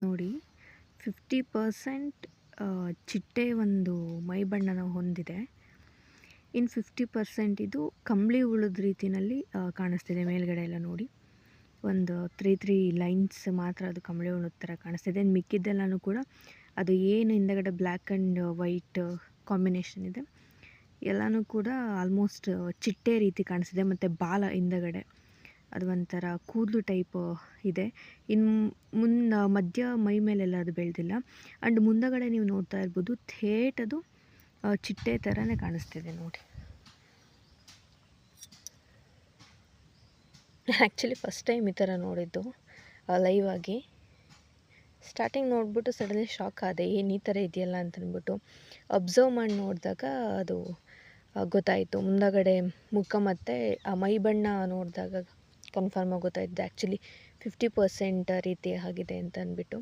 ನೋಡಿ 50% ಚಿಟ್ಟೆ ಒಂದು ಮೈ ಬಣ್ಣನ ಹೊಂದಿದೆ. ಇನ್ನು 50% ಇದು ಕಂಬಳಿ ಹುಳದ ರೀತಿಯಲ್ಲಿ ಕಾಣಿಸ್ತಿದೆ. ಮೇಲ್ಗಡೆ ಎಲ್ಲ ನೋಡಿ ಒಂದು 3 ಲೈನ್ಸ್ ಮಾತ್ರ ಅದು ಕಂಬಳಿ ಹುಳದ ಥರ ಕಾಣಿಸ್ತಿದೆ. ಮಿಕ್ಕಿದ್ದೆಲ್ಲನೂ ಕೂಡ ಅದು ಏನು ಹಿಂದಗಡೆ ಬ್ಲ್ಯಾಕ್ ಆ್ಯಂಡ್ ವೈಟ್ ಕಾಂಬಿನೇಷನ್ ಇದೆ ಎಲ್ಲನೂ ಕೂಡ ಆಲ್ಮೋಸ್ಟ್ ಚಿಟ್ಟೆ ರೀತಿ ಕಾಣಿಸ್ತಿದೆ. ಮತ್ತು ಬಾಲ ಹಿಂದಗಡೆ ಅದು ಒಂಥರ ಕೂದಲು ಟೈಪ್ ಇದೆ. ಇನ್ನು ಮಧ್ಯ ಮೈ ಮೇಲೆಲ್ಲ ಅದು ಬೆಳೆದಿಲ್ಲ. ಆ್ಯಂಡ್ ಮುಂದಗಡೆ ನೀವು ನೋಡ್ತಾ ಇರ್ಬೋದು ಥೇಟ್ ಅದು ಚಿಟ್ಟೆ ಥರನೇ ಕಾಣಿಸ್ತಿದೆ ನೋಡಿ. ಆ್ಯಕ್ಚುಲಿ ಫಸ್ಟ್ ಟೈಮ್ ಈ ಥರ ನೋಡಿದ್ದು ಲೈವ್ ಆಗಿ. ಸ್ಟಾರ್ಟಿಂಗ್ ನೋಡಿಬಿಟ್ಟು ಸಡನ್ಲಿ ಶಾಕ್ ಆದೆ, ಏನು ಈ ಥರ ಇದೆಯಲ್ಲ ಅಂತಂದ್ಬಿಟ್ಟು. ಅಬ್ಸರ್ವ್ ಮಾಡಿ ನೋಡಿದಾಗ ಅದು ಗೊತ್ತಾಯಿತು. ಮುಂದಗಡೆ ಮುಖ ಮತ್ತು ಆ ಮೈ ಬಣ್ಣ ನೋಡಿದಾಗ ಕನ್ಫರ್ಮಾಗಿ ಗೊತ್ತಾಯಿತು ಆ್ಯಕ್ಚುಲಿ 50% ರೀತಿ ಆಗಿದೆ ಅಂತ ಅಂದ್ಬಿಟ್ಟು.